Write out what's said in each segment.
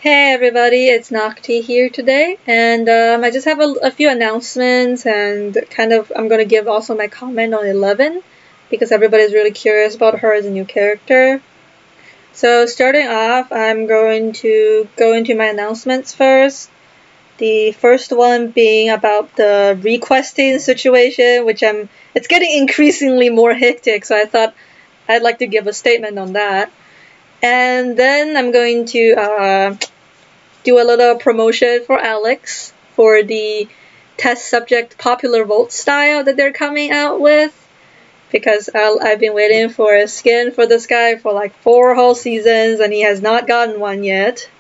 Hey everybody, it's Nakti here today, and I just have a few announcements and I'm going to give also my comment on 11 because everybody's really curious about her as a new character. So starting off, I'm going to go into my announcements first. The first one being about the requesting situation, it's getting increasingly more hectic, so I thought I'd like to give a statement on that. And then I'm going to do a little promotion for Alex for the test subject popular vote style that they're coming out with, because I've been waiting for a skin for this guy for like 4 whole seasons and he has not gotten one yet.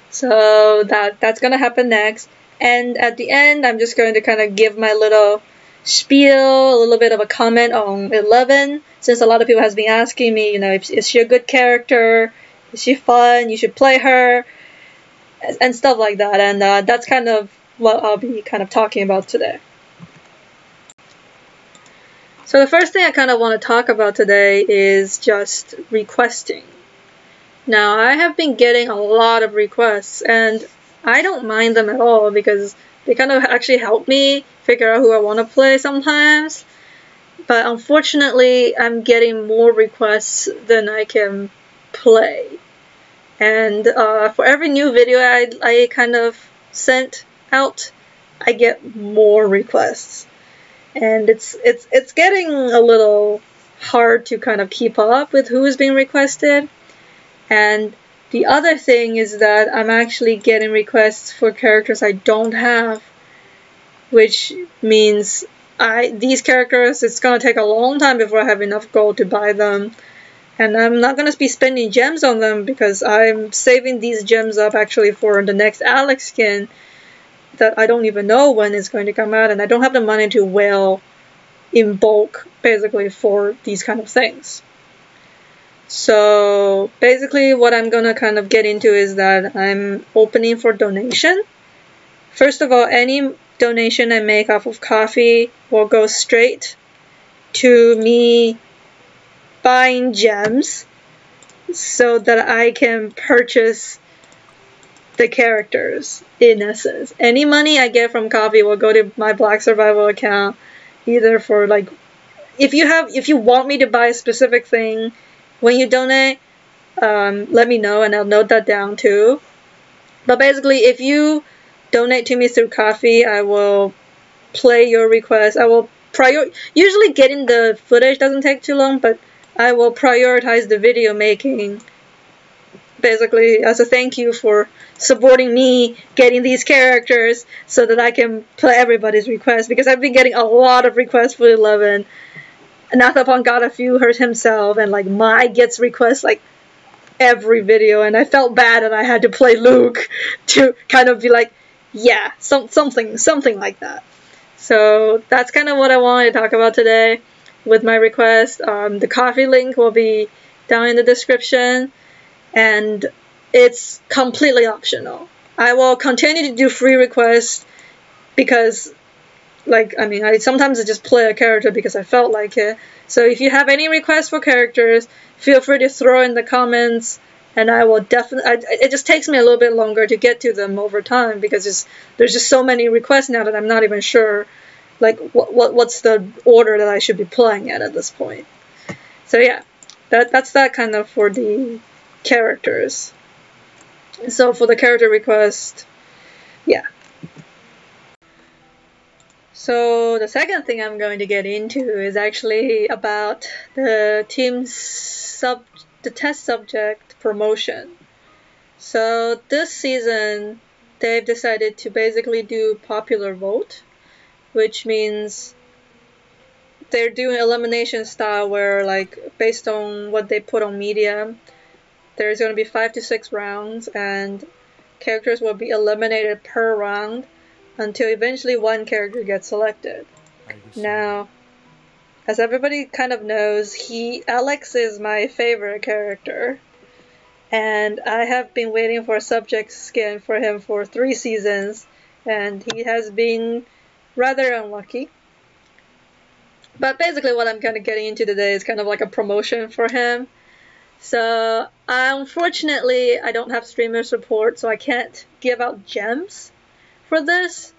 So that's gonna happen next. And at the end, I'm just going to kind of give my little spiel, a little bit of a comment on 11, since a lot of people has been asking me, is she a good character? Is she fun? You should play her, and stuff like that. And that's kind of what I'll be kind of talking about today. So the first thing I kind of want to talk about today is just requesting. Now, I have been getting a lot of requests, and I don't mind them at all because they kind of actually help me figure out who I want to play sometimes. But unfortunately, I'm getting more requests than I can play. And for every new video I kind of sent out, I get more requests. And it's getting a little hard to kind of keep up with who is being requested. And the other thing is that I'm actually getting requests for characters I don't have, which means these characters, it's gonna take a long time before I have enough gold to buy them. And I'm not gonna be spending gems on them because I'm saving these gems up actually for the next Alex skin that I don't even know when it's going to come out, and I don't have the money to whale in bulk basically for these kind of things. So basically what I'm gonna kind of get into is that I'm opening for donation. First of all, any donation I make off of coffee will go straight to me buying gems so that I can purchase the characters, in essence. Any money I get from coffee will go to my Black Survival account, either for like, if you want me to buy a specific thing when you donate, let me know and I'll note that down too. But basically, if you donate to me through coffee, I will play your request. I will usually getting the footage doesn't take too long, but I will prioritize the video making basically as a thank you for supporting me getting these characters so that I can play everybody's request, because I've been getting a lot of requests for 11. Nathapon got a few himself, and like Mai gets requests like every video, and I felt bad and I had to play Luke to kind of be like, yeah, something like that. So that's kind of what I wanted to talk about today with my request. The coffee link will be down in the description, and it's completely optional. I will continue to do free requests because, like, I sometimes just play a character because I felt like it. So if you have any requests for characters, feel free to throw in the comments, and I will definitely. It just takes me a little bit longer to get to them over time because there's just so many requests now that I'm not even sure, like, what's the order that I should be playing at this point. So yeah, that's that kind of for the characters. So for the character request, yeah. So the second thing I'm going to get into is actually about the the test subject promotion. So this season, they've decided to basically do popular vote, which means they're doing elimination style where, like, based on what they put on media, there's going to be 5 to 6 rounds, and characters will be eliminated per round until eventually one character gets selected. Now, as everybody kind of knows, Alex is my favorite character, and I have been waiting for a subject skin for him for 3 seasons, and he has been rather unlucky. But basically what I'm kind of getting into today is kind of like a promotion for him. So unfortunately, I don't have streamer support, so I can't give out gems for this.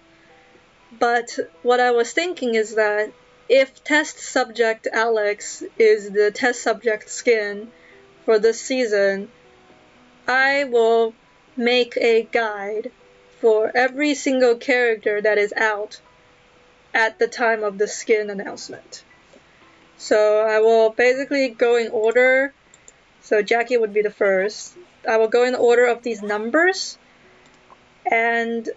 But what I was thinking is that if test subject Alex is the test subject skin for this season, I will make a guide for every single character that is out at the time of the skin announcement. So I will basically go in order. So Jackie would be the first. I will go in order of these numbers, and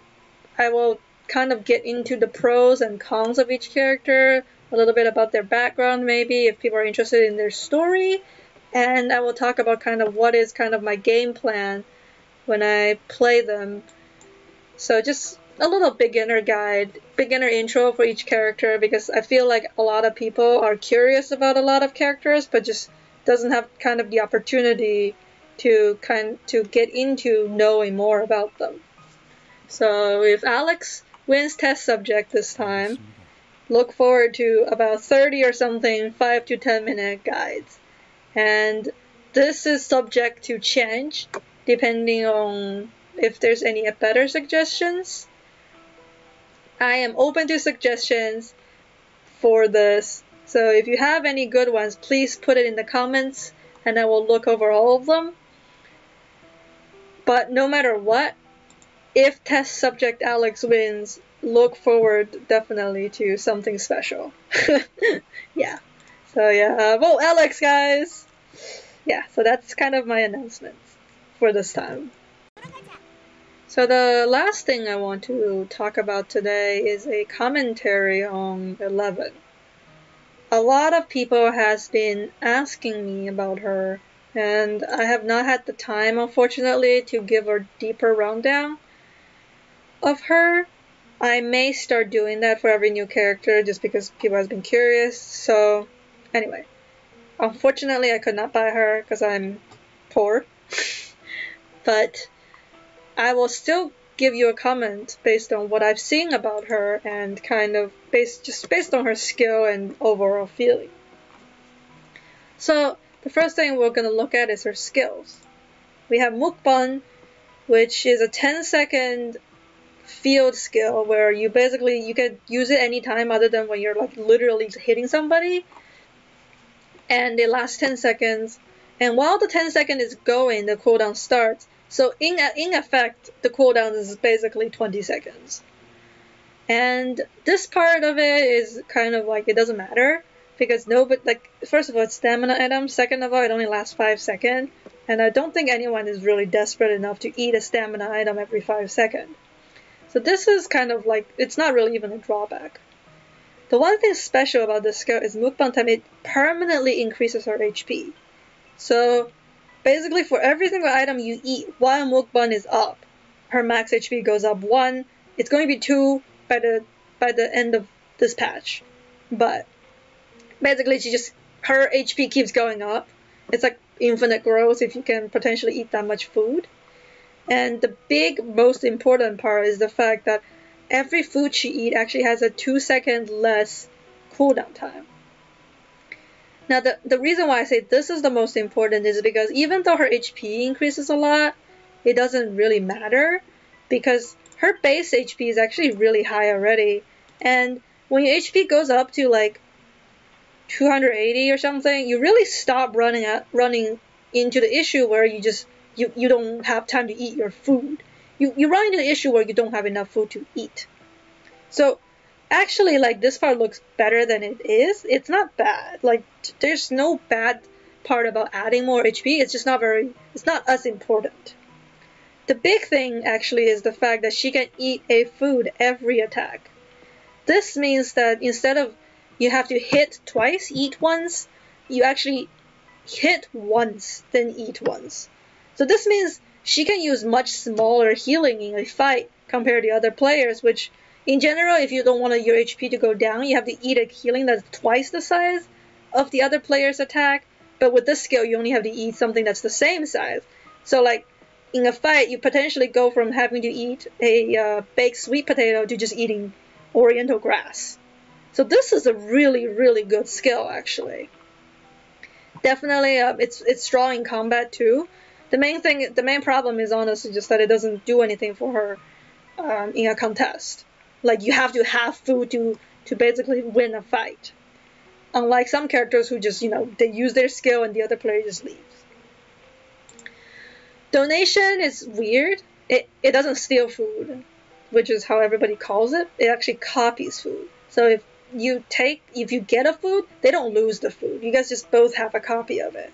I will kind of get into the pros and cons of each character, a little bit about their background maybe, if people are interested in their story, and I will talk about kind of what is kind of my game plan when I play them. So just a little beginner guide, beginner intro for each character, because I feel like a lot of people are curious about a lot of characters, but just doesn't have kind of the opportunity to get into knowing more about them. So if Alex wins test subject this time, look forward to about 30 or something 5 to 10 minute guides. And this is subject to change depending on if there's any better suggestions. I am open to suggestions for this. So if you have any good ones, please put it in the comments and I will look over all of them. But no matter what, if test subject Alex wins, look forward definitely to something special. Yeah. So yeah, vote Alex, guys! Yeah, so that's kind of my announcements for this time. So the last thing I want to talk about today is a commentary on 11. A lot of people has been asking me about her, and I have not had the time, unfortunately, to give a deeper rundown of her. I may start doing that for every new character just because people have been curious. So anyway, unfortunately I could not buy her because I'm poor. But I will still give you a comment based on what I've seen about her and kind of based on her skill and overall feeling. So the first thing we're going to look at is her skills. We have Mukban, which is a 10-second field skill where you can use it anytime other than when you're like literally hitting somebody, and it lasts 10 seconds, and while the 10 second is going, the cooldown starts. So in effect, the cooldown is basically 20 seconds. And this part of it is kind of like it doesn't matter because first of all, it's stamina item. Second of all, it only lasts 5 seconds, and I don't think anyone is really desperate enough to eat a stamina item every 5 seconds. So this is kind of like, it's not really even a drawback. The one thing special about this skill is Mukban time, it permanently increases her HP. So basically for every single item you eat while Mukban is up, her max HP goes up 1. It's going to be 2 by the end of this patch. But basically her HP keeps going up. It's like infinite growth if you can potentially eat that much food. And the most important part is the fact that every food she eats actually has a 2 second less cooldown time. Now the reason why I say this is the most important is because even though her HP increases a lot, it doesn't really matter because her base HP is actually really high already. And when your HP goes up to like 280 or something, you really stop running into the issue where you don't have time to eat your food. You run into the issue where you don't have enough food to eat. So actually, like, this part looks better than it is. It's not bad. Like, there's no bad part about adding more HP. It's just it's not as important. The big thing actually is the fact that she can eat a food every attack. This means that instead of you have to hit twice, eat once, you actually hit once, then eat once. So this means she can use much smaller healing in a fight compared to other players, which in general, if you don't want your HP to go down, you have to eat a healing that's twice the size of the other player's attack. But with this skill, you only have to eat something that's the same size. So like in a fight, you potentially go from having to eat a baked sweet potato to just eating oriental grass. So this is a really, really good skill actually. Definitely, it's strong in combat too. The main problem is honestly just that it doesn't do anything for her in a contest. Like you have to have food to basically win a fight. Unlike some characters who just they use their skill and the other player just leaves. Donation is weird. It doesn't steal food, which is how everybody calls it. It actually copies food. So if you get a food, they don't lose the food. You guys just both have a copy of it.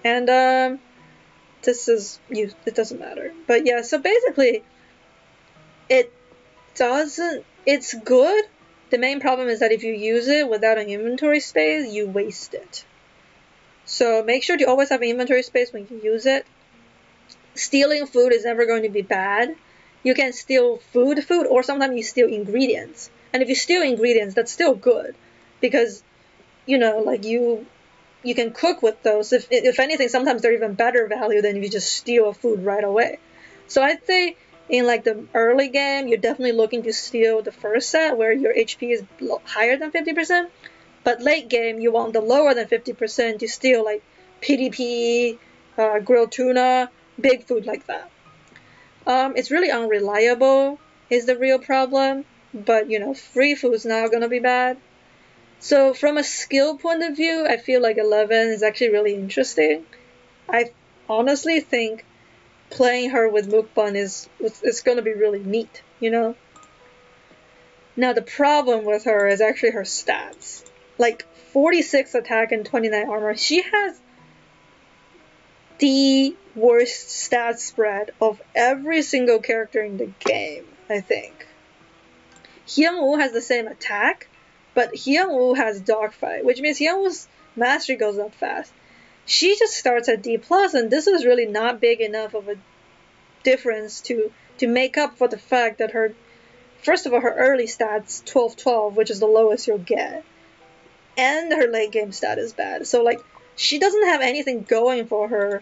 And it doesn't matter. But yeah, so basically it's good. The main problem is that if you use it without an inventory space, you waste it. So make sure to always have an inventory space when you use it. Stealing food is never going to be bad. You can steal food, or sometimes you steal ingredients. And if you steal ingredients, that's still good. Because, like you can cook with those. If anything, sometimes they're even better value than if you just steal a food right away. So I'd say in like the early game, you're definitely looking to steal the first set where your HP is higher than 50%. But late game, you want the lower than 50% to steal like PDP, grilled tuna, big food like that. It's really unreliable is the real problem. But, free food's not going to be bad. So from a skill point of view, I feel like 11 is actually really interesting. I honestly think playing her with Mukban is going to be really neat, Now the problem with her is actually her stats. Like 46 attack and 29 armor. She has the worst stat spread of every single character in the game, I think. Hyung-woo has the same attack, but Hyung-woo has dogfight, which means Hyung-woo's mastery goes up fast. She just starts at D+, and this is really not big enough of a difference to make up for the fact that first of all, her early stats 12-12, which is the lowest you'll get, and her late game stat is bad. So like, she doesn't have anything going for her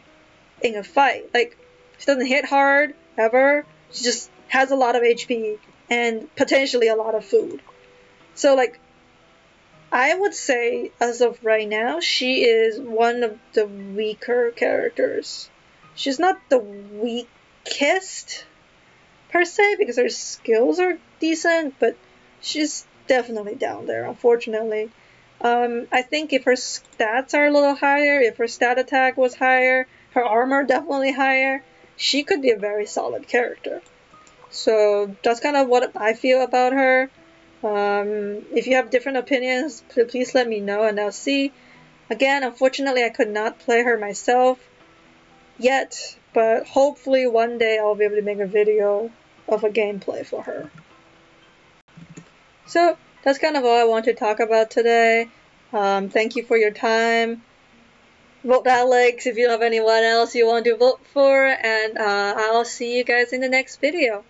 in a fight. Like, she doesn't hit hard ever. She just has a lot of HP and potentially a lot of food. So like, I would say as of right now, she is one of the weaker characters. She's not the weakest per se because her skills are decent, but she's definitely down there, unfortunately. I think if her stats are a little higher, if her stat attack was higher, her armor definitely higher, she could be a very solid character. So that's kind of what I feel about her. If you have different opinions, please let me know and I'll see. Again, unfortunately, I could not play her myself yet, but hopefully one day I'll be able to make a video of a gameplay for her. So that's kind of all I want to talk about today. Thank you for your time. Vote Alex if you have anyone else you want to vote for, and I'll see you guys in the next video.